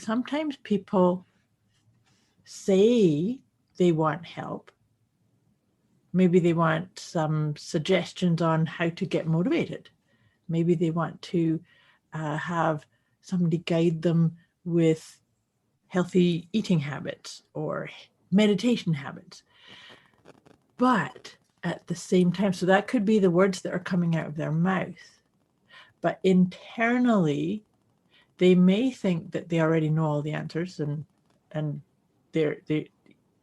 sometimes people say they want help. Maybe they want some suggestions on how to get motivated. Maybe they want to have somebody guide them with healthy eating habits or meditation habits. But at the same time, so that could be the words that are coming out of their mouth. But internally, they may think that they already know all the answers, and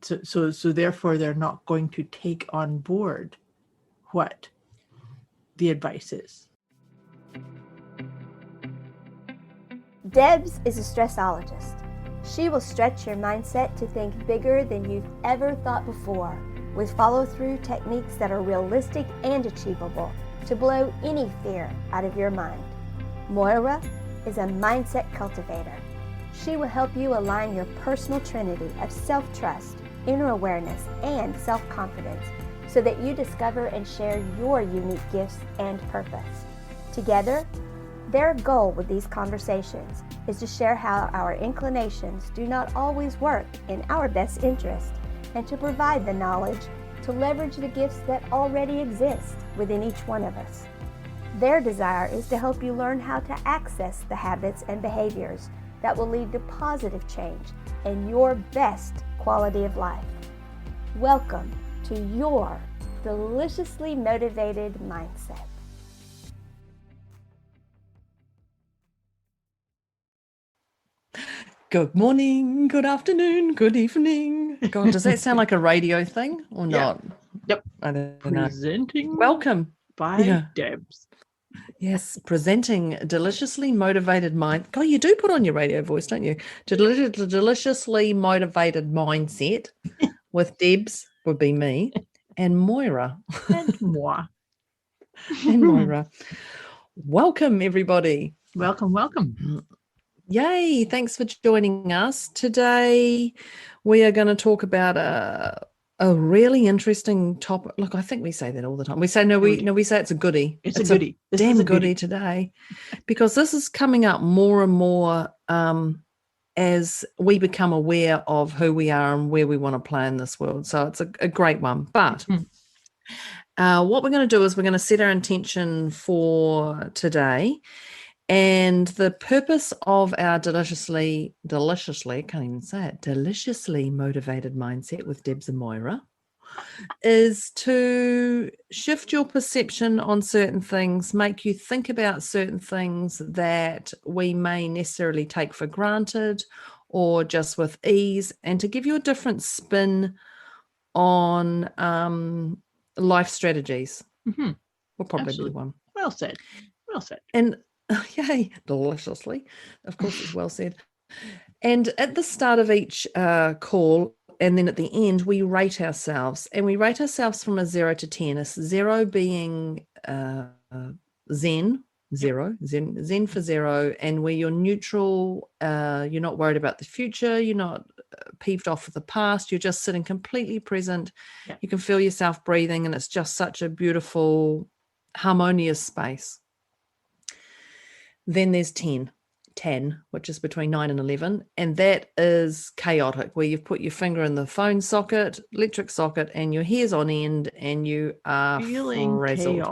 so therefore they're not going to take on board what the advice is. Debz is a stressologist. She will stretch your mindset to think bigger than you've ever thought before, with follow-through techniques that are realistic and achievable to blow any fear out of your mind. Moira is a mindset cultivator. She will help you align your personal trinity of self-trust, inner awareness, and self-confidence so that you discover and share your unique gifts and purpose. Together, their goal with these conversations is to share how our inclinations do not always work in our best interest and to provide the knowledge to leverage the gifts that already exist within each one of us. Their desire is to help you learn how to access the habits and behaviors that will lead to positive change and your best quality of life. Welcome to your deliciously motivated mindset. Good morning, good afternoon, good evening. God, does that sound like a radio thing or not? Yep. I don't know. Presenting Welcome by Debz. Yes, presenting deliciously motivated mind. God, you do put on your radio voice, don't you? Deliciously motivated mindset with Debz would be me and Moira. And moi. And Moira. Welcome, everybody. Welcome. Yay, thanks for joining us. Today we are going to talk about a really interesting topic. Look, I think we say that all the time. We say we say it's a goodie. It's a goodie. This damn is a goodie today, because this is coming up more and more as we become aware of who we are and where we want to play in this world. So it's a great one. But what we're going to do is we're going to set our intention for today. And the purpose of our deliciously, I can't even say it, deliciously motivated mindset with Debz and Moira is to shift your perception on certain things, make you think about certain things that we may necessarily take for granted or just with ease, and to give you a different spin on life strategies. Mm-hmm. Will probably be one. Well said. And yay, deliciously. Of course, it's well said. And at the start of each call, and then at the end, we rate ourselves. And we rate ourselves from a 0 to 10. A 0 being Zen for 0, and where you're neutral, you're not worried about the future, you're not peeved off with the past, you're just sitting completely present. Yeah. You can feel yourself breathing, and it's just such a beautiful, harmonious space. Then there's 10, which is between 9 and 11. And that is chaotic, where you've put your finger in the phone socket, electric socket, and your hair's on end, and you are feeling frazzled.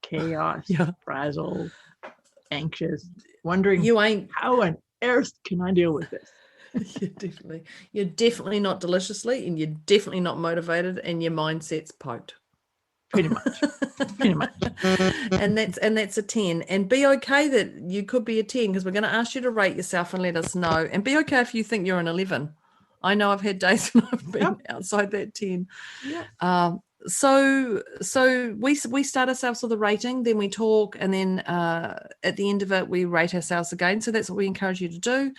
Chaos, frazzled, anxious, wondering how on earth can I deal with this? You're definitely not deliciously, and you're definitely not motivated, and your mindset's poked. Pretty much. And that's a 10. And be okay that you could be a 10, because we're going to ask you to rate yourself and let us know. And be okay if you think you're an 11. I know I've had days when I've been outside that 10. Yeah. So we start ourselves with a rating, then we talk, and then at the end of it we rate ourselves again. So that's what we encourage you to do.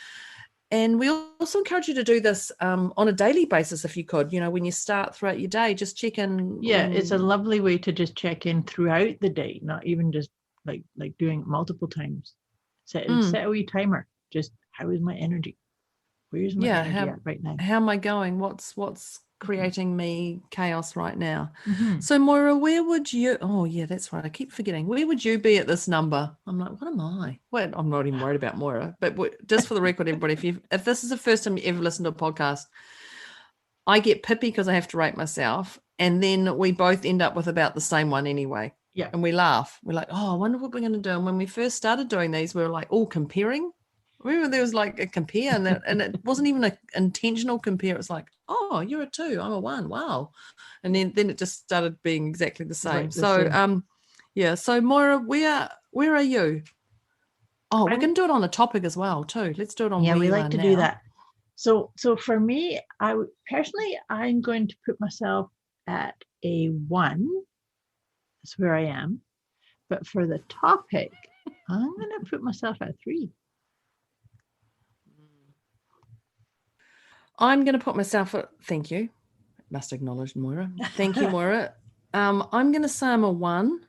And we also encourage you to do this on a daily basis if you could. You know, when you start throughout your day, just check in. Yeah, it's a lovely way to just check in throughout the day, not even just like doing it multiple times. Set a wee timer. Just, how is my energy? Where's my energy at right now? How am I going? What's creating me chaos right now. Mhm. So Moira, where would you, oh yeah, that's right, I keep forgetting, where would you be at this number? I'm like, what am I? Well, I'm not even worried about Moira, but just for the record, everybody, if this is the first time you ever listen to a podcast, I get pippy because I have to rate myself, and then we both end up with about the same one anyway. Yeah. And we laugh. We're like, oh, I wonder what we're going to do. And when we first started doing these, we were like, all comparing. Remember, there was like a compare, and it wasn't even an intentional compare. It was like, oh, you're a 2, I'm a 1. Wow. And then it just started being exactly the same. Right, the same. Yeah. So Moira, where are you? Oh, we're I'm- going to do it on a topic as well too. Let's do it on Yeah, where we you like are to now. do that. So for me, personally, I'm going to put myself at a 1. That's where I am. But for the topic, I'm going to put myself at 3. I'm going to put myself at, thank you. Must acknowledge Moira. Thank you, Moira. I'm going to say I'm a 1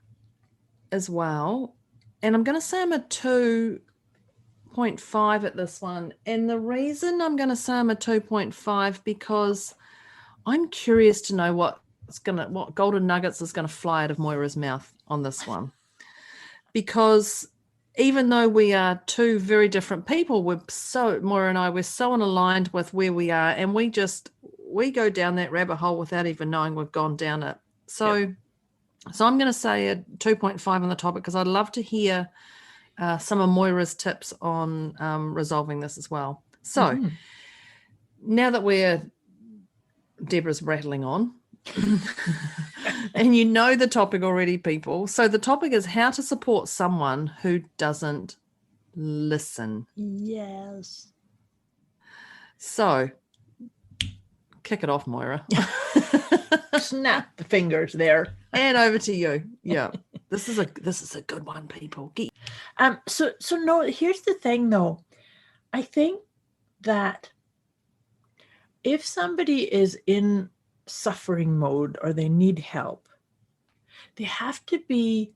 as well. And I'm going to say I'm a 2.5 at this one. And the reason I'm going to say I'm a 2.5 because I'm curious to know what golden nuggets is going to fly out of Moira's mouth on this one. Because even though we are 2 very different people, Moira and I, we're so unaligned with where we are, and we go down that rabbit hole without even knowing we've gone down it. So I'm going to say a 2.5 on the topic because I'd love to hear some of Moira's tips on resolving this as well. So now that Deborah's rattling on, and you know the topic already, people. So the topic is how to support someone who doesn't listen. Yes. So kick it off, Moira. Snap the fingers there. And over to you. Yeah. This is a good one, people. So no, here's the thing though. I think that if somebody is in suffering mode or they need help, they have to be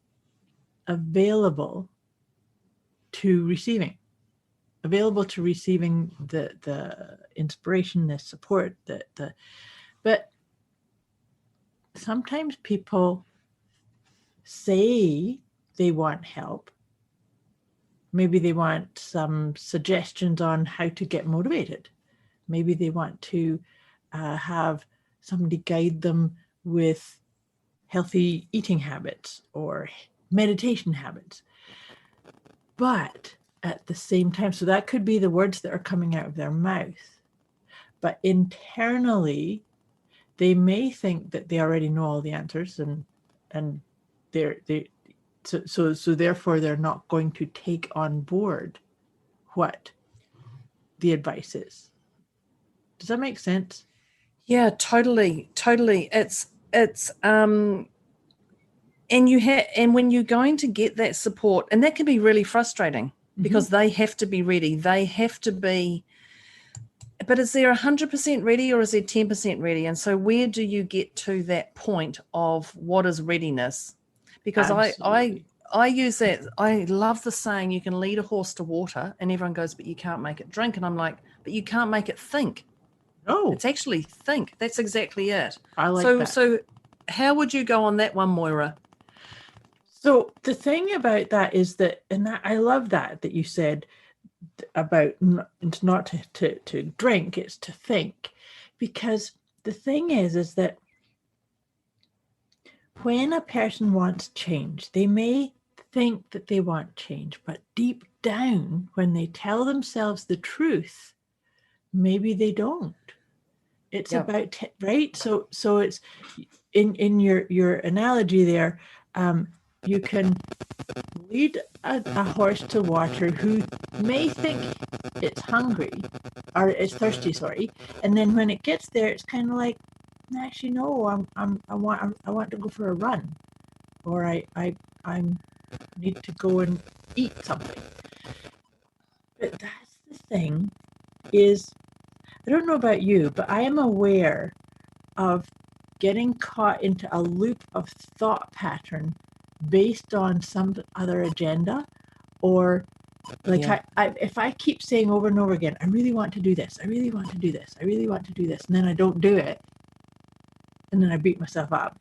available to receiving the inspiration, the support, but sometimes people say they want help. Maybe they want some suggestions on how to get motivated. Maybe they want to have somebody guide them with healthy eating habits or meditation habits. But at the same time, so that could be the words that are coming out of their mouth. But internally, they may think that they already know all the answers, and so therefore they're not going to take on board what the advice is. Does that make sense? Yeah, totally. It's and when you're going to get that support, and that can be really frustrating because they have to be ready. They have to be, but is there 100% ready or is there 10% ready? And so where do you get to that point of what is readiness? Because Absolutely. I use that. I love the saying, you can lead a horse to water, and everyone goes, but you can't make it drink. And I'm like, but you can't make it think. No, It's actually think. That's exactly it. I like that. So how would you go on that one, Moira? So the thing about that is that, and that, I love that you said about it's not to drink, it's to think. Because the thing is that when a person wants change, they may think that they want change, but deep down, when they tell themselves the truth, maybe they don't. It's about right. So it's in your analogy there. You can lead a horse to water who may think it's hungry or it's thirsty, sorry, and then when it gets there, it's kind of like, actually, no, I want to go for a run, or I need to go and eat something. But that's the thing is, I don't know about you, but I am aware of getting caught into a loop of thought pattern based on some other agenda, or like if I keep saying over and over again, I really want to do this, I really want to do this, I really want to do this, and then I don't do it, and then I beat myself up.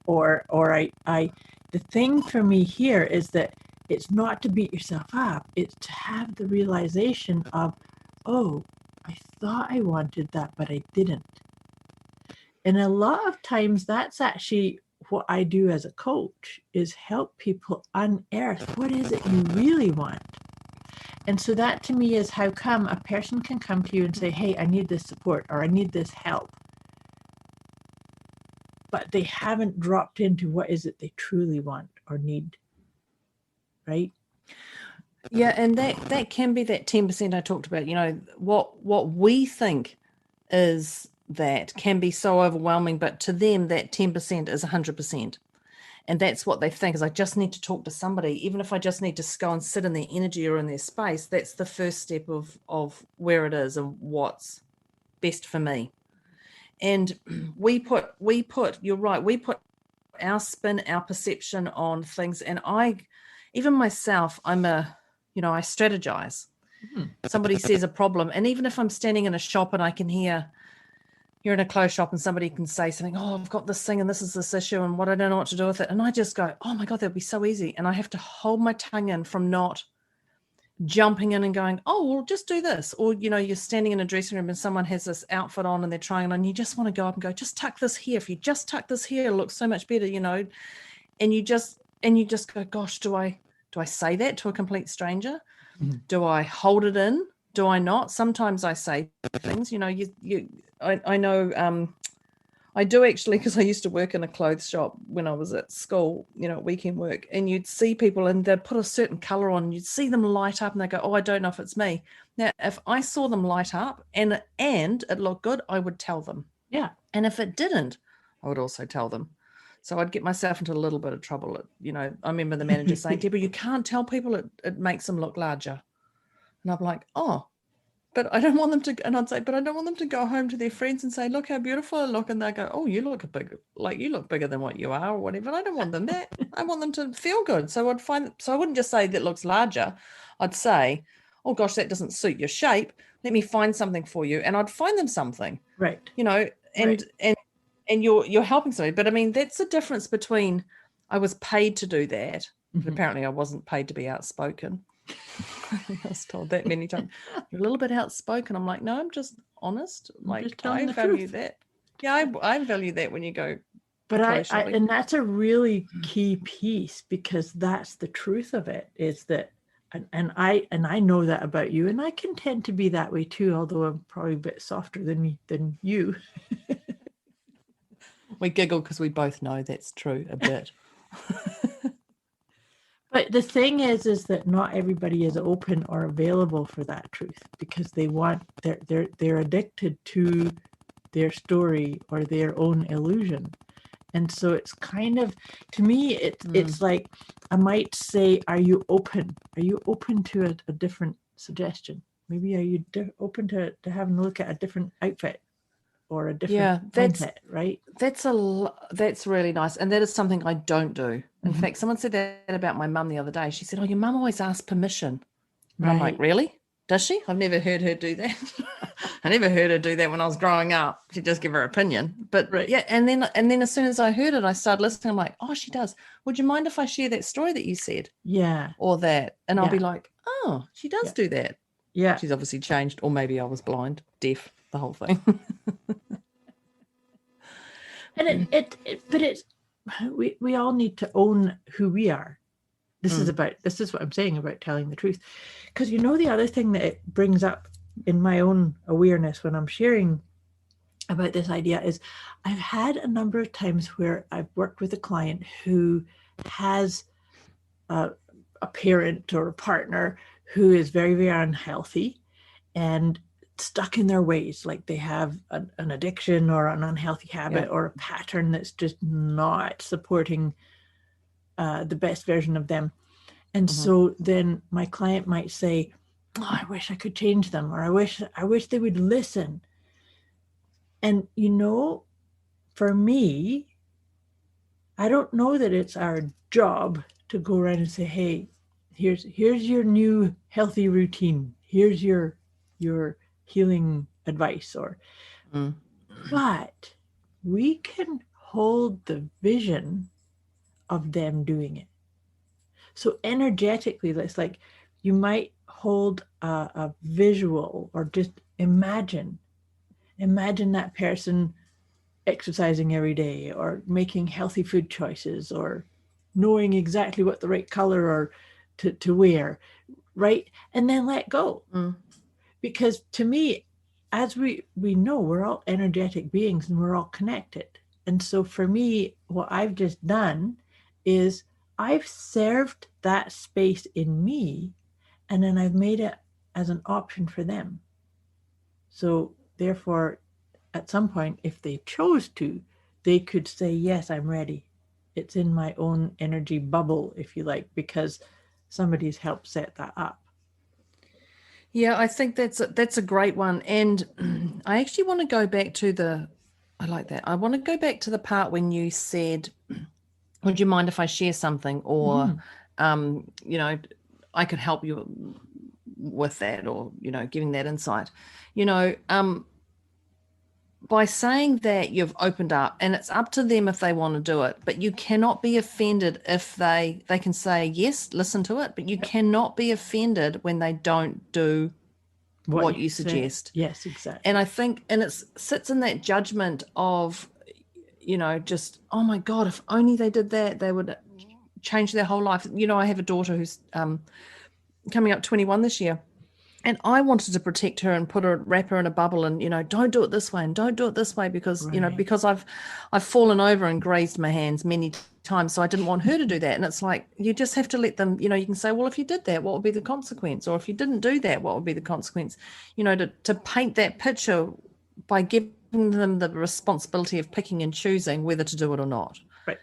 Or the thing for me here is that it's not to beat yourself up. It's to have the realization of, oh, I thought I wanted that, but I didn't. And a lot of times that's actually what I do as a coach, is help people unearth what is it you really want. And so that to me is how come a person can come to you and say, hey, I need this support, or I need this help. But they haven't dropped into what is it they truly want or need. Right? Yeah, and that can be that 10% I talked about. You know, what we think is that can be so overwhelming, but to them that 10% is 100%. And that's what they think is, I just need to talk to somebody. Even if I just need to go and sit in their energy or in their space, that's the first step of where it is and what's best for me. And we put, you're right, we put our spin, our perception on things. And even myself, I strategize. Somebody says a problem. And even if I'm standing in a shop and I can hear, you're in a clothes shop and somebody can say something, oh, I've got this thing and this is this issue and what I don't know what to do with it. And I just go, oh my God, that'd be so easy. And I have to hold my tongue in from not jumping in and going, oh, well, just do this. Or, you know, you're standing in a dressing room and someone has this outfit on and they're trying it on. You just want to go up and go, just tuck this here. If you just tuck this here, it looks so much better, you know. And you just go, gosh, do I say that to a complete stranger? Mm-hmm. Do I hold it in? Do I not? Sometimes I say things, you know, I know, I do actually, because I used to work in a clothes shop when I was at school, you know, weekend work, and you'd see people and they'd put a certain color on, and you'd see them light up and they go, oh, I don't know if it's me. Now, if I saw them light up and it looked good, I would tell them. Yeah. And if it didn't, I would also tell them. So I'd get myself into a little bit of trouble. You know, I remember the manager saying, Deborah, you can't tell people, it makes them look larger. And I'm like, oh, but I don't want them to, and I'd say, but I don't want them to go home to their friends and say, look how beautiful I look. And they go, oh, you look you look bigger than what you are or whatever. I don't want them that. I want them to feel good. So I wouldn't just say that looks larger. I'd say, oh gosh, that doesn't suit your shape. Let me find something for you. And I'd find them something. Right. You know, and you're helping somebody. But I mean, that's the difference between, I was paid to do that. Mm-hmm. But apparently I wasn't paid to be outspoken. I was told that many times. You're a little bit outspoken. I'm like, no, I'm just honest. Like, I value that. Yeah, I value that when you go. But and that's a really key piece, because that's the truth of it, is that, and I know that about you, and I can tend to be that way too, although I'm probably a bit softer than you. We giggle because we both know that's true a bit. But the thing is that not everybody is open or available for that truth, because they're addicted to their story or their own illusion. And so it's kind of, to me, it's like, I might say, are you open? Are you open to a different suggestion? Maybe are you open to having a look at a different outfit or a different mindset, right? That's really nice. And that is something I don't do. In fact, someone said that about my mum the other day. She said, oh, your mum always asks permission. And I'm like, really? Does she? I've never heard her do that. I never heard her do that when I was growing up. She'd just give her opinion. But yeah, and then as soon as I heard it, I started listening. I'm like, oh, she does. Would you mind if I share that story that you said? Yeah. Or that? And I'll be like, oh, she does do that. Yeah. She's obviously changed, or maybe I was blind, deaf, the whole thing. And we all need to own who we are. This is what I'm saying about telling the truth. Because the other thing that it brings up in my own awareness when I'm sharing about this idea is, I've had a number of times where I've worked with a client who has a parent or a partner who is very, very unhealthy and stuck in their ways, like they have an addiction or an unhealthy habit or a pattern that's just not supporting the best version of them. And so then my client might say, oh, I wish I could change them, or I wish they would listen. And for me, I don't know that it's our job to go around and say, hey, here's your new healthy routine, here's your healing advice, or but we can hold the vision of them doing it. So energetically, it's like you might hold a visual, or just imagine that person exercising every day, or making healthy food choices, or knowing exactly what the right color or to wear, right? And then let go. Because to me, as we know, we're all energetic beings and we're all connected. And so for me, what I've just done is I've served that space in me, and then I've made it as an option for them. So therefore, at some point, if they chose to, they could say, yes, I'm ready. It's in my own energy bubble, if you like, because somebody's helped set that up. Yeah, I think that's a great one. And I actually want to go back to I like that. I want to go back to the part when you said, would you mind if I share something? Or, you know, I could help you with that, or, you know, giving that insight. You know, by saying that, you've opened up, and it's up to them if they want to do it, but you cannot be offended if they can say, yes, listen to it, but you cannot be offended when they don't do what you suggest. Yes, exactly. And I think, and it sits in that judgment of, you know, just, oh my God, if only they did that, they would change their whole life. You know, I have a daughter who's coming up 21 this year. And I wanted to protect her and wrap her in a bubble, and, you know, don't do it this way and don't do it this way, because, you know, because I've fallen over and grazed my hands many times. So I didn't want her to do that. And it's like, you just have to let them, you know, you can say, well, if you did that, what would be the consequence? Or if you didn't do that, what would be the consequence? You know, to paint that picture by giving them the responsibility of picking and choosing whether to do it or not. Right.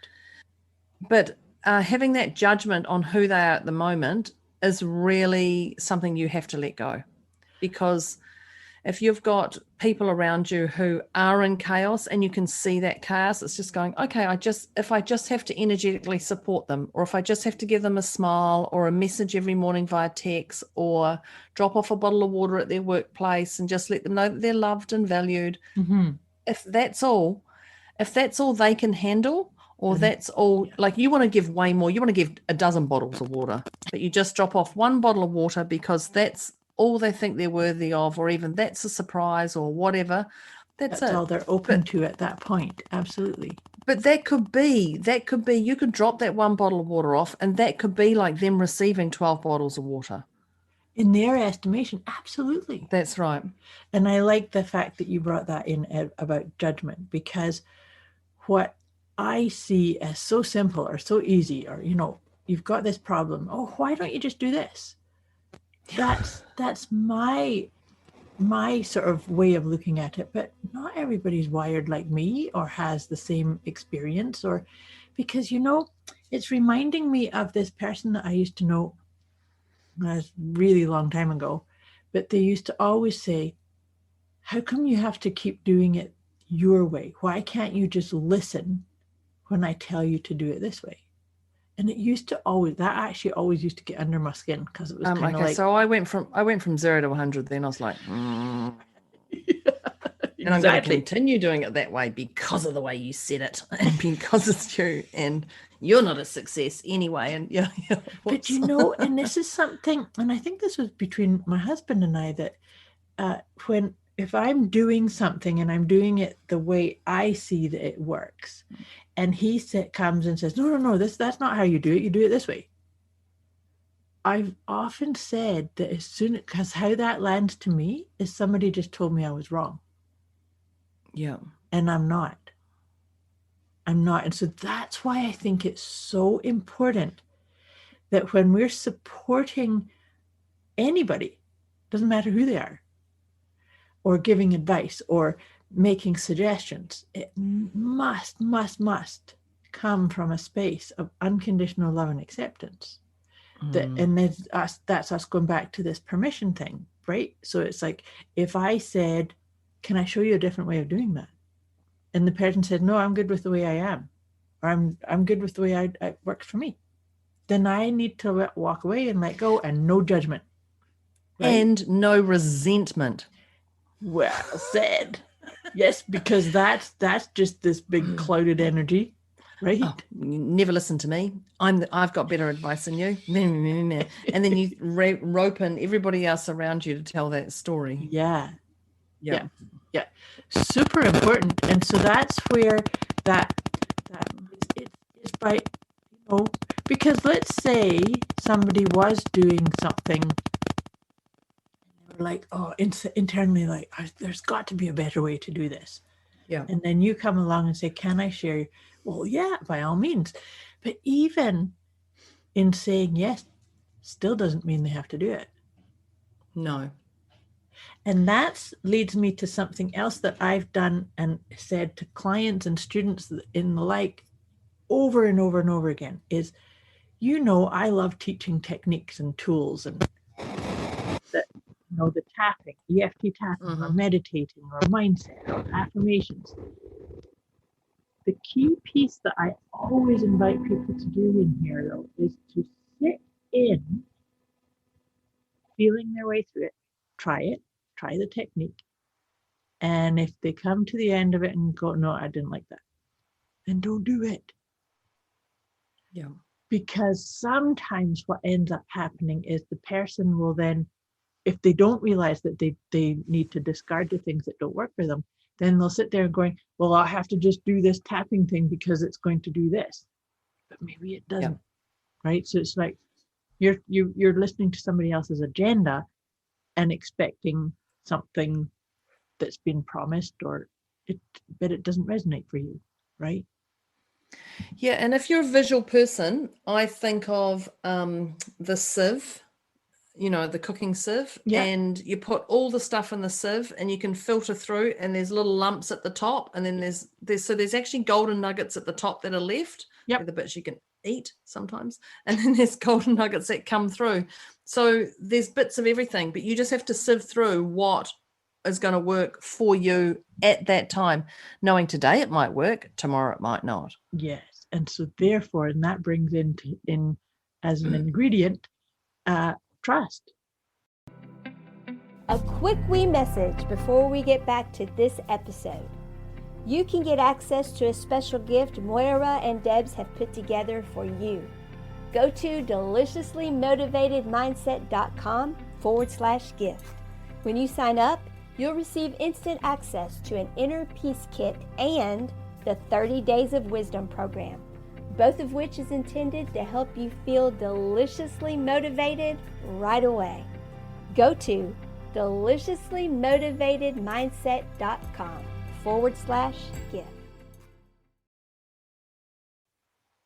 But having that judgment on who they are at the moment is really something you have to let go, because if you've got people around you who are in chaos and you can see that chaos, it's just going, okay, if I just have to energetically support them, or if I just have to give them a smile or a message every morning via text, or drop off a bottle of water at their workplace and just let them know that they're loved and valued. If that's all they can handle, or that's all, like, you want to give way more, you want to give a dozen bottles of water, but you just drop off one bottle of water because that's all they think they're worthy of, or even that's a surprise or whatever. That's it. All they're open to at that point. Absolutely. But that could be, you could drop that one bottle of water off, and that could be like them receiving 12 bottles of water. In their estimation, absolutely. That's right. And I like the fact that you brought that in about judgment, because what I see as so simple or so easy, or, you know, you've got this problem. Oh, why don't you just do this? That's my sort of way of looking at it. But not everybody's wired like me or has the same experience, or because, you know, it's reminding me of this person that I used to know a really long time ago, but they used to always say, how come you have to keep doing it your way? Why can't you just listen when I tell you to do it this way? And it used to always used to get under my skin, because it was kind of like. So I went from 0 to 100. Then I was like, yeah, exactly. And I'm going to continue doing it that way because of the way you said it, and because it's you, and you're not a success anyway. And yeah. But you know, and this is something, and I think this was between my husband and I, that if I'm doing something and I'm doing it the way I see that it works, and he comes and says, no, that's not how you do it. You do it this way. I've often said that because how that lands to me is somebody just told me I was wrong. Yeah. And I'm not. And so that's why I think it's so important that when we're supporting anybody, doesn't matter who they are, or giving advice or making suggestions, it must come from a space of unconditional love and acceptance. And that's us going back to this permission thing, right? So it's like, if I said, can I show you a different way of doing that? And the person said, no, I'm good with the way I am, or I'm good with the way it works for me, then I need to walk away and let go, and no judgment. Right? And no resentment. Well said. Yes, because that's just this big clouded energy, right? Oh, you never listen to me. I've got better advice than you. And then you rope in everybody else around you to tell that story. Yeah. Yeah. Yeah. Super important. And so that's where that it's by, because let's say somebody was doing something like, internally, like, there's got to be a better way to do this. Yeah. And then you come along and say, can I share? Well, yeah, by all means. But even in saying yes, still doesn't mean they have to do it. No. And that leads me to something else that I've done and said to clients and students in the like over and over and over again is, I love teaching techniques and tools and the tapping, EFT tapping, or meditating, or mindset, or affirmations. The key piece that I always invite people to do in here, though, is to sit in, feeling their way through it, try the technique. And if they come to the end of it and go, no, I didn't like that, then don't do it. Yeah. Because sometimes what ends up happening is the person will then, if they don't realize that they need to discard the things that don't work for them, then they'll sit there and going, well, I'll have to just do this tapping thing because it's going to do this. But maybe it doesn't, right? So it's like you're listening to somebody else's agenda and expecting something that's been promised, but it doesn't resonate for you, right? Yeah, and if you're a visual person, I think of the sieve, the cooking sieve, and you put all the stuff in the sieve and you can filter through, and there's little lumps at the top, and then there's actually golden nuggets at the top that are left. Yep. The bits you can eat sometimes, and then there's golden nuggets that come through. So there's bits of everything, but you just have to sieve through what is going to work for you at that time, knowing today it might work, tomorrow it might not. Yes. And so therefore, and that brings in as an ingredient, trust. A quick wee message before we get back to this episode. You can get access to a special gift Moira and Debz have put together for you. Go to deliciouslymotivatedmindset.com/gift. When you sign up, you'll receive instant access to an inner peace kit and the 30 Days of Wisdom program, both of which is intended to help you feel deliciously motivated right away. Go to deliciouslymotivatedmindset.com/gift.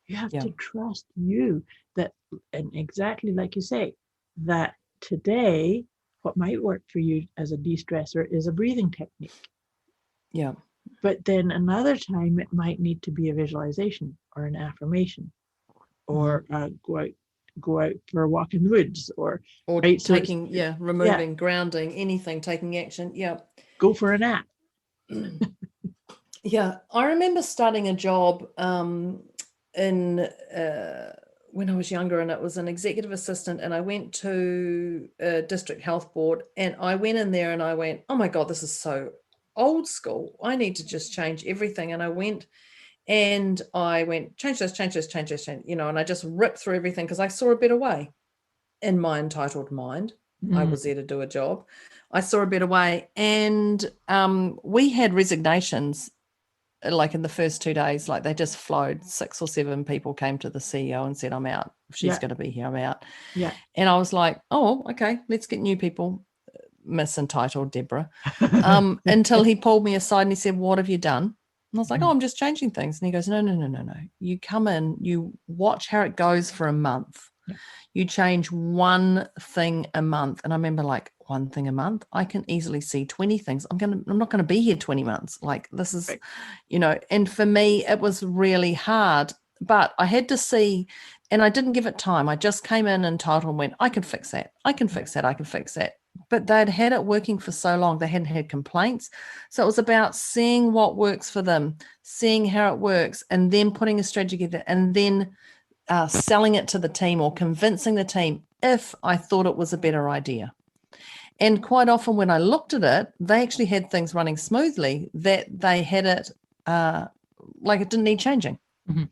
You have to trust you that, and exactly like you say, that today, what might work for you as a de-stressor is a breathing technique. Yeah. But then another time it might need to be a visualization or an affirmation, or go out for a walk in the woods, or right? Taking, removing, grounding, anything, taking action. Yeah. Go for a nap. Yeah. I remember starting a job when I was younger, and it was an executive assistant, and I went to a district health board, and I went in there and I went, oh my God, this is so old school. I need to just change everything. And I went and change this, and I just ripped through everything because I saw a better way in my entitled mind. I was there to do a job. I saw a better way. And we had resignations like in the first 2 days, like they just flowed. 6 or 7 people came to the CEO and said, I'm out. If she's going to be here, I'm out. Yeah. And I was like, oh, okay, let's get new people. Miss Entitled Deborah, until he pulled me aside and he said, what have you done? And I was like, oh, I'm just changing things. And he goes, no. You come in, you watch how it goes for a month. Yeah. You change one thing a month. And I remember, like, one thing a month, I can easily see 20 things. I'm not going to be here 20 months. Like, this is, and for me, it was really hard, but I had to see, and I didn't give it time. I just came in entitled and went, I can fix that. I can fix that. But they'd had it working for so long, they hadn't had complaints. So it was about seeing what works for them, seeing how it works, and then putting a strategy together, and then selling it to the team or convincing the team if I thought it was a better idea. And quite often when I looked at it, they actually had things running smoothly, that they had it like it didn't need changing. Mm-hmm.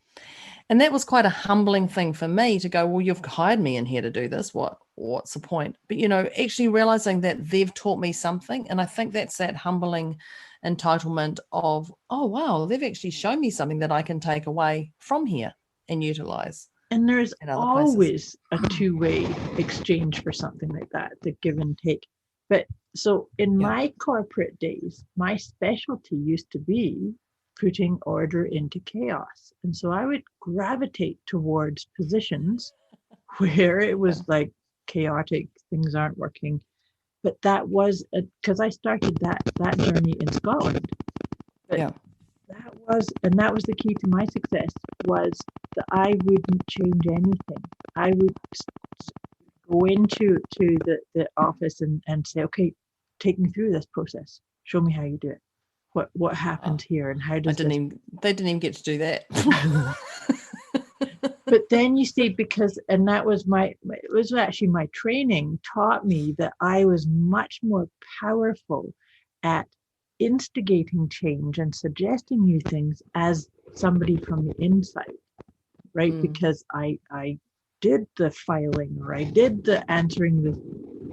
And that was quite a humbling thing for me to go, well, you've hired me in here to do this. What's the point? But, actually realizing that they've taught me something. And I think that's that humbling entitlement of, oh, wow, they've actually shown me something that I can take away from here and utilize. And there's in other always a two-way exchange for something like that, the give and take. But so in my corporate days, my specialty used to be putting order into chaos. And so I would gravitate towards positions where it was like chaotic, things aren't working. But that was because I started that journey in Scotland. But that was the key to my success, was that I wouldn't change anything. I would go into the office and say, okay, take me through this process. Show me how you do it. What happened here and how does they didn't even get to do that. But then you see, and that was it was actually my training taught me that I was much more powerful at instigating change and suggesting new things as somebody from the inside, right? Because I did the filing, or I did the answering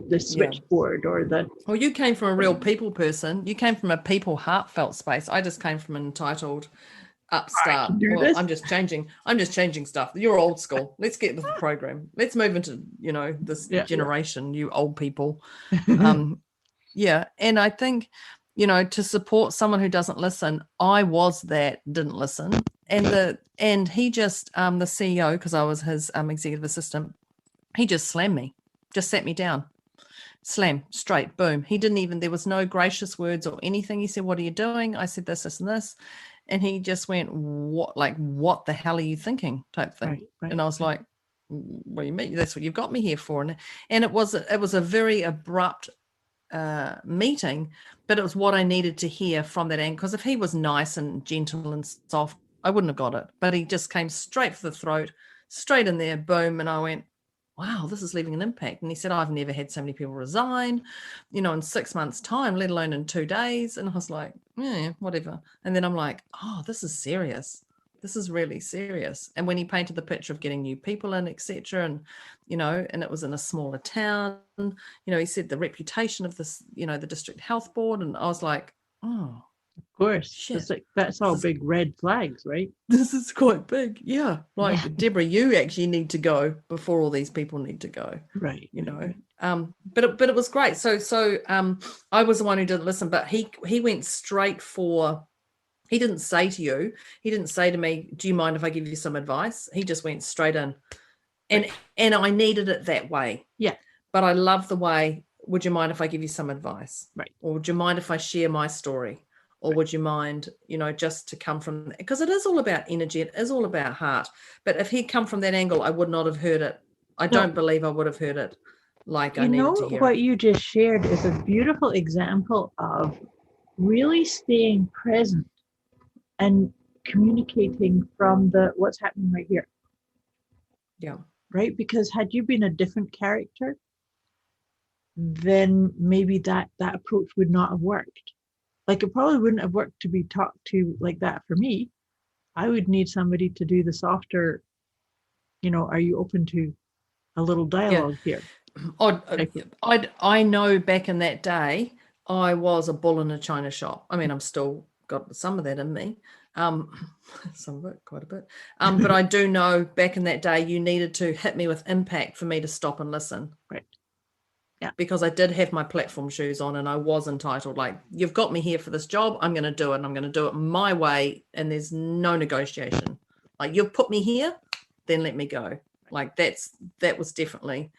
the switchboard, or the. Well, you came from a real people person. You came from a people heartfelt space. I just came from an entitled upstart. Well, I'm just changing stuff. You're old school. Let's get with the program. Let's move into this generation. You old people. And I think to support someone who doesn't listen, I was that didn't listen, and he just the CEO, because I was his executive assistant, he just slammed me, just sat me down, slam, straight, boom. He didn't even, there was no gracious words or anything. He said, "What are you doing?" I said, "This, and this," and he just went, "What the hell are you thinking?" type thing. Right. And I was like, "What do you mean? That's what you've got me here for." And it was a very abrupt meeting, but it was what I needed to hear from that angle, because if he was nice and gentle and soft, I wouldn't have got it. But he just came straight for the throat, straight in there, boom. And I went, wow, this is leaving an impact. And he said, I've never had so many people resign, in 6 months' time, let alone in 2 days. And I was like, yeah, whatever. And then I'm like, oh, this is serious. This is really serious. And when he painted the picture of getting new people in, etc., and and it was in a smaller town, he said the reputation of this, the district health board, and I was like, oh, of course, shit. That's all big red flags, right? This is quite big, yeah. Deborah, you actually need to go before all these people need to go, right? But it was great. So I was the one who didn't listen, but he went straight for. He didn't say to you, he didn't say to me, "Do you mind if I give you some advice?" He just went straight in. And I needed it that way. Yeah. But I love the way, "Would you mind if I give you some advice?" Right. Or "Would you mind if I share my story?" Or would you mind, just to come from, because it is all about energy. It is all about heart. But if he'd come from that angle, I would not have heard it. I don't believe I would have heard it like I needed to hear what it. You just shared is a beautiful example of really staying present and communicating from what's happening right here. Yeah. Right? Because had you been a different character, then maybe that approach would not have worked. Like, it probably wouldn't have worked to be talked to like that for me. I would need somebody to do the softer, are you open to a little dialogue here? I know back in that day, I was a bull in a china shop. I mean, I'm still got some of that in me. Some of it, quite a bit. But I do know back in that day, you needed to hit me with impact for me to stop and listen. Right. Yeah. Because I did have my platform shoes on, and I was entitled, like, you've got me here for this job. I'm going to do it, and I'm going to do it my way. And there's no negotiation. Like, you've put me here, then let me go. Like, that was definitely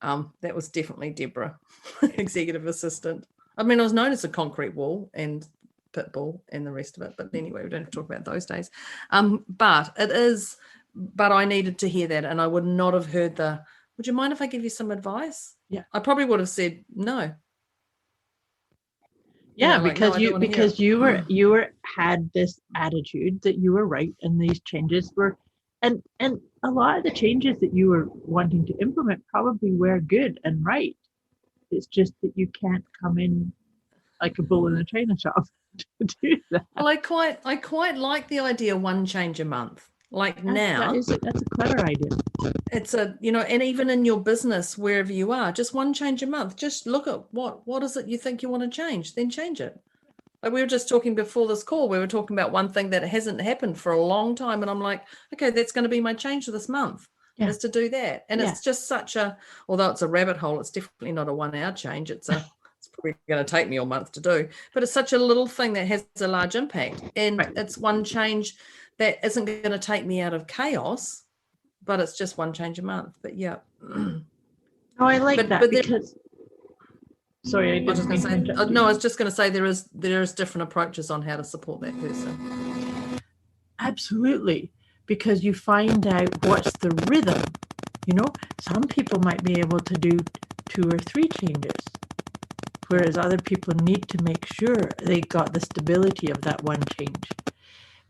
Deborah, executive assistant. I mean, I was known as a concrete wall and pit bull and the rest of it, but anyway, we don't have to talk about those days. But I needed to hear that, and I would not have heard would you mind if I give you some advice? Yeah. I probably would have said no. Yeah, because you had this attitude that you were right, and these changes were, and a lot of the changes that you were wanting to implement probably were good and right, It's just that you can't come in like a bull in a china shop to do that. Well, I quite like the idea one change a month. Like now, that's a clever idea. It's and even in your business, wherever you are, just one change a month. Just look at what is it you think you want to change, then change it. Like we were just talking before this call, we were talking about one thing that hasn't happened for a long time, and I'm like, okay, that's going to be my change for this month, is to do that. And it's just although it's a rabbit hole, it's definitely not a 1 hour change. It's probably going to take me all month to do, but it's such a little thing that has a large impact, and it's one change that isn't going to take me out of chaos, but it's just one change a month. But yeah. Oh, I like that because. Sorry, I was just going to say there is different approaches on how to support that person. Absolutely, because you find out what's the rhythm. Some people might be able to do 2 or 3 changes, whereas other people need to make sure they got the stability of that one change.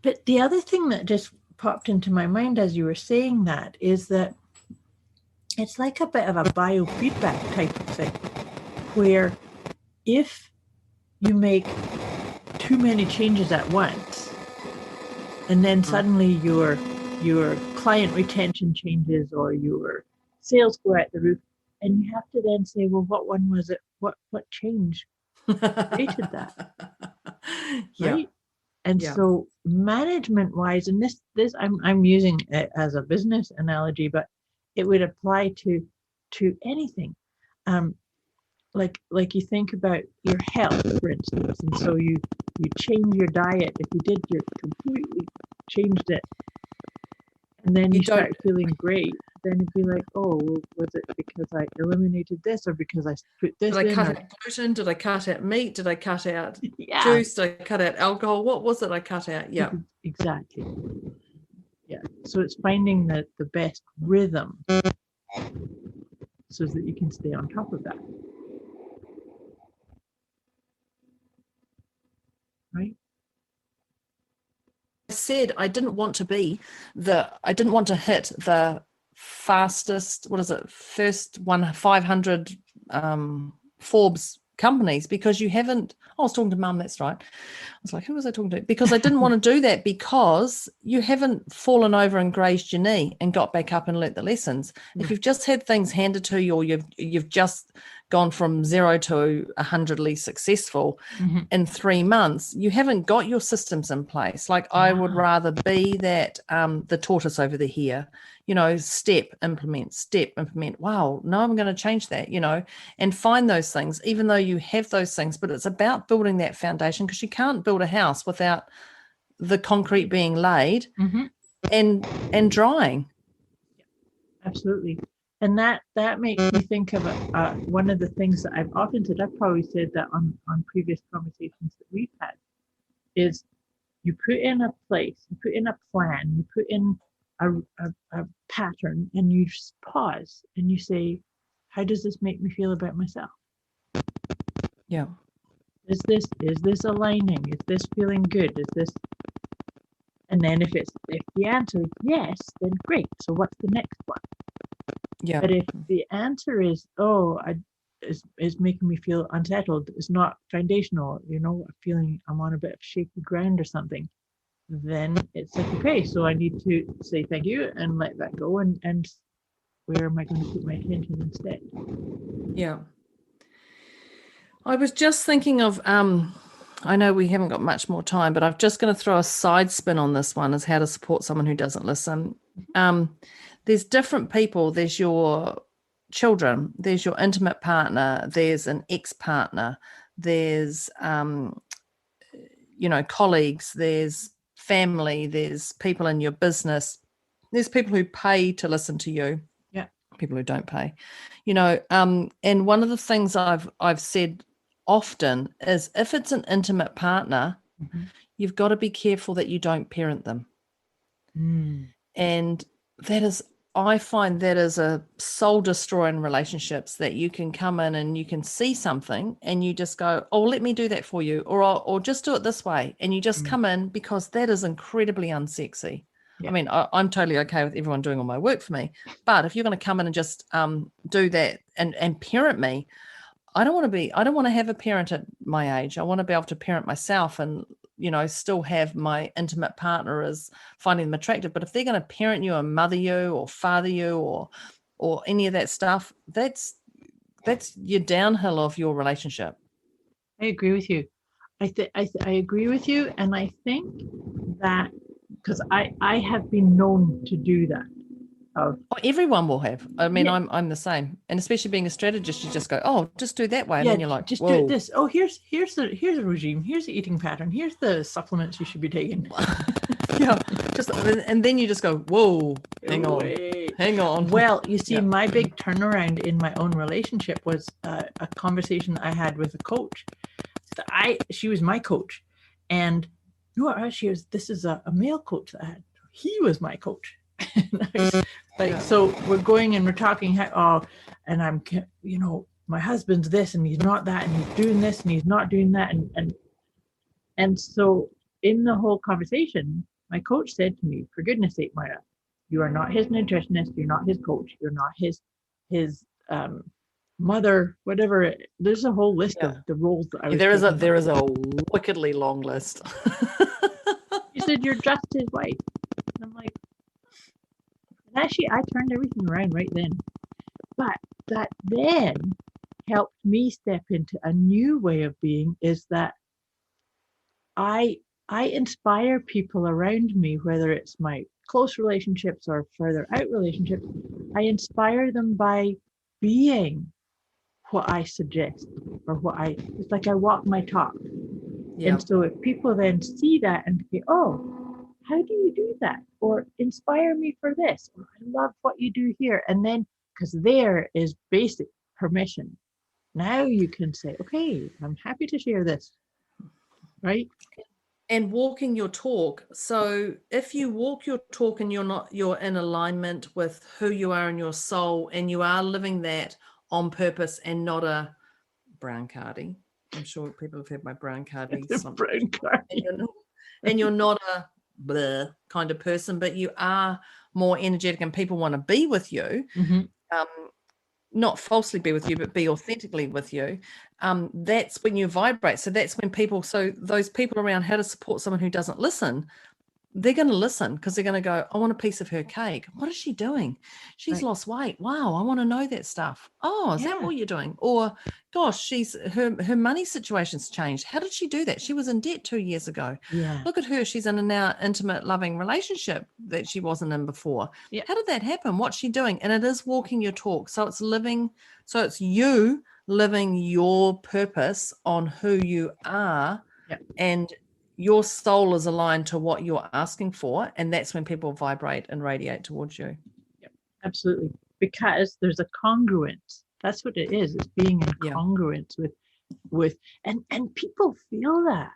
But the other thing that just popped into my mind as you were saying that is that it's like a bit of a biofeedback type of thing, where if you make too many changes at once, and then suddenly your client retention changes or your sales go out the roof, and you have to then say, well, what one was it? What change created that? Right? And so management-wise, and this I'm using it as a business analogy, but it would apply to anything. Like you think about your health, for instance, and so you change your diet. If you completely changed it, and then you start feeling great, then it'd be like, oh, well, was it because I eliminated this, or because I put this in? Did I cut out gluten? Did I cut out meat? Did I cut out juice? Did I cut out alcohol? What was it I cut out? Yeah, exactly. Yeah, so it's finding the best rhythm so that you can stay on top of that. Right? I said I didn't want to hit the fastest, first 500 Forbes companies, because you haven't. I was talking to Mum, that's right. I was like, who was I talking to? Because I didn't want to do that, because you haven't fallen over and grazed your knee and got back up and learnt the lessons. If you've just had things handed to you, or you've just gone from 0 to 100ly successful in 3 months, you haven't got your systems in place. Like I would rather be that the tortoise over the hare, step, implement. Wow, no, I'm going to change that, and find those things, even though you have those things. But it's about building that foundation, because you can't build a house without the concrete being laid and drying. Absolutely. And that makes me think of one of the things that I've often said. I've probably said that on previous conversations that we've had, is you put in a place, you put in a plan, you put in a pattern, and you just pause and you say, how does this make me feel about myself? Yeah. Is this aligning? Is this feeling good? Is this? And then if the answer is yes, then great. So what's the next one? Yeah. But if the answer is, is making me feel unsettled, it's not foundational, feeling I'm on a bit of shaky ground or something, then it's like, okay, so I need to say thank you and let that go, and where am I going to put my attention instead? Yeah. I was just thinking of, I know we haven't got much more time, but I'm just going to throw a side spin on this one, is how to support someone who doesn't listen. There's different people. There's your children, there's your intimate partner, there's an ex-partner, there's, colleagues, there's family, there's people in your business, there's people who pay to listen to you. Yeah. People who don't pay, and one of the things I've said often is, if it's an intimate partner, you've got to be careful that you don't parent them. And I find that is a soul destroyer in relationships, that you can come in and you can see something and you just go, oh, let me do that for you, or just do it this way, and you just come in, because that is incredibly unsexy. Yeah. I mean, I'm totally okay with everyone doing all my work for me, but if you're going to come in and just do that and parent me, I don't want to have a parent at my age. I want to be able to parent myself and, still have my intimate partner as finding them attractive. But if they're going to parent you and mother you or father you or any of that stuff, that's your downhill of your relationship. I agree with you. I agree with you, and I think that because I have been known to do that. Everyone will have. I mean, Yeah. I'm the same, and especially being a strategist, you just go, oh, just do that way, and Yeah, then you're like, just whoa. do this. Oh, here's a regime. Here's the eating pattern. Here's the supplements you should be taking. Yeah, and then you just go, whoa, hang on. Well, you see, my big turnaround in my own relationship was a conversation I had with a coach. She was my coach, and this is a male coach that I had. He was my coach. So we're going and we're talking. And I'm, my husband's this and he's not that, and he's doing this and he's not doing that, and so in the whole conversation, my coach said to me, "For goodness sake, Moira, you are not his nutritionist. You're not his coach. You're not his mother, whatever." There's a whole list of the roles that I was. There is a wickedly long list. He said, "You're just his wife." And I'm like, and actually, I turned everything around right then. But that then helped me step into a new way of being, is that I inspire people around me, whether it's my close relationships or further out relationships. I inspire them by being what I suggest, or it's like I walk my talk. Yeah. And so if people then see that and say, "Oh, how do you do that?" Or "Inspire me for this," or "I love what you do here." And then, because there is basic permission, now you can say, "Okay, I'm happy to share this." Right? And walking your talk. So if you walk your talk and you're in alignment with who you are in your soul, and you are living that on purpose and not a brown cardie. I'm sure people have heard my brown cardie. Brown cardie. And you're not a bleh kind of person, but you are more energetic and people want to be with you. Mm-hmm. Not falsely be with you, but be authentically with you. That's when you vibrate. So that's when those people around how to support someone who doesn't listen, they're going to listen, because they're going to go, "I want a piece of her cake. What is she doing? She's lost weight. Wow, I want to know that stuff. Oh, is that what you're doing?" Or, "Gosh, her money situation's changed. How did she do that? She was in debt 2 years ago. Yeah. Look at her. She's in a now intimate, loving relationship that she wasn't in before. Yeah. How did that happen? What's she doing?" And it is walking your talk. So it's you living your purpose on who you are. Yep. And your soul is aligned to what you're asking for, and that's when people vibrate and radiate towards you. Yep, absolutely. Because there's a congruence. That's what it is. It's being in congruence with and people feel that.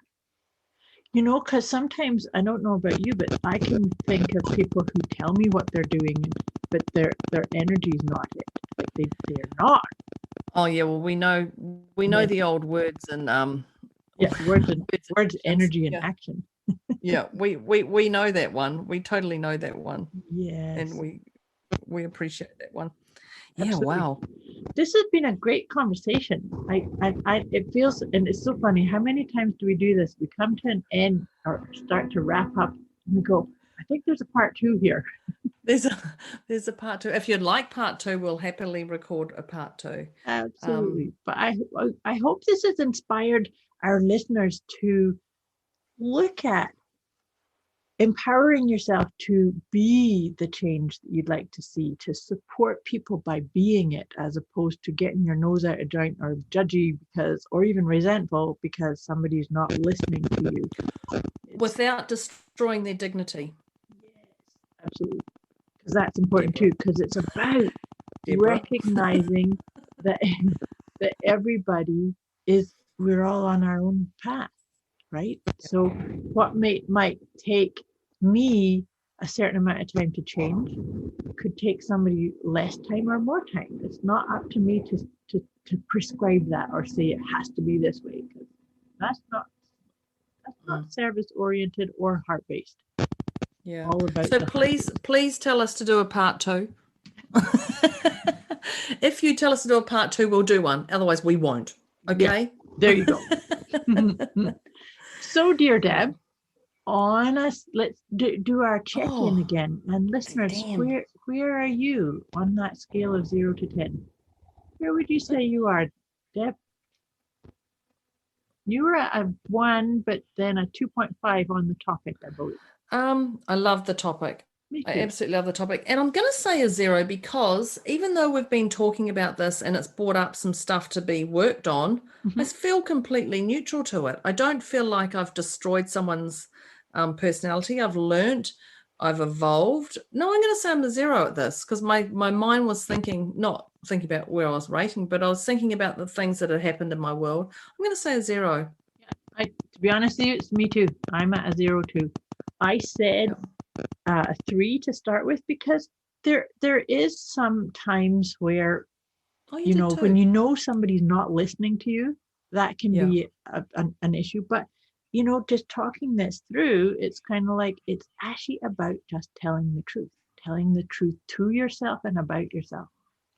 Because sometimes, I don't know about you, but I can think of people who tell me what they're doing, but their energy is not it. Like they're not. Oh yeah, well we know the old words and words, energy, and action. Yeah, we know that one. We totally know that one. Yes. And we appreciate that one. Absolutely. Yeah, wow. This has been a great conversation. It feels, and it's so funny, how many times do we do this? We come to an end or start to wrap up and we go, "I think there's a part 2 here." There's a part 2. If you'd like part 2, we'll happily record a part 2. Absolutely. But I hope this has inspired our listeners to look at empowering yourself to be the change that you'd like to see, to support people by being it, as opposed to getting your nose out of joint or judgy or even resentful because somebody's not listening to you. Without destroying their dignity. Yes, absolutely. Because that's important too, because it's about recognizing that everybody we're all on our own path, right? So what might take me a certain amount of time to change could take somebody less time or more time. It's not up to me to prescribe that or say it has to be this way, because that's not service oriented or heart based. Yeah. All about. So please tell us to do a part 2. If you tell us to do a part 2, we'll do one. Otherwise, we won't. Okay. There you go. So, dear Deb, on us, let's do our check-in again. And listeners, damn. where are you on that scale of 0 to 10? Where would you say you are, Deb? You were at a 1, but then a 2.5 on the topic, I believe. I love the topic. Me I too. absolutely love the topic. And I'm going to say a 0 because even though we've been talking about this and it's brought up some stuff to be worked on, I feel completely neutral to it. I don't feel like I've destroyed someone's personality. I've learnt, I've evolved. No, I'm going to say I'm a 0 at this because my mind was not thinking about where I was rating, but I was thinking about the things that had happened in my world. I'm going to say a 0. To be honest with you, it's me too. I'm at a 0 too. I said a 3 to start with because there is some times where you know when you know somebody's not listening to you, that can be an issue. But you know, just talking this through, it's kind of like it's actually about just telling the truth to yourself and about yourself.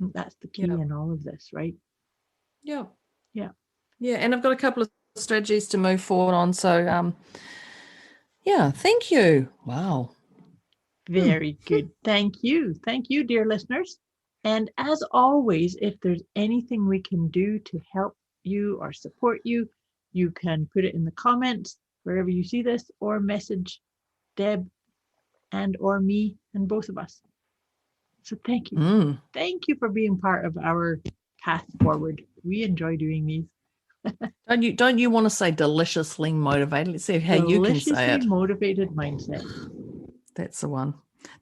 I think that's the key in all of this, right? Yeah. Yeah. And I've got a couple of strategies to move forward on. So, thank you. Wow. Very good. Thank you. Thank you, dear listeners. And as always, if there's anything we can do to help you or support you, you can put it in the comments wherever you see this or message Deb and or me and both of us. So thank you. Thank you for being part of our path forward. We enjoy doing these. Don't you want to say deliciously motivated? Let's see how you can say it. Deliciously motivated mindset. That's the one.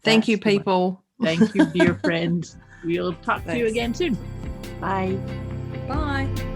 Thank you, people. Thank you, dear friends. We'll talk to you again soon. Bye. Bye.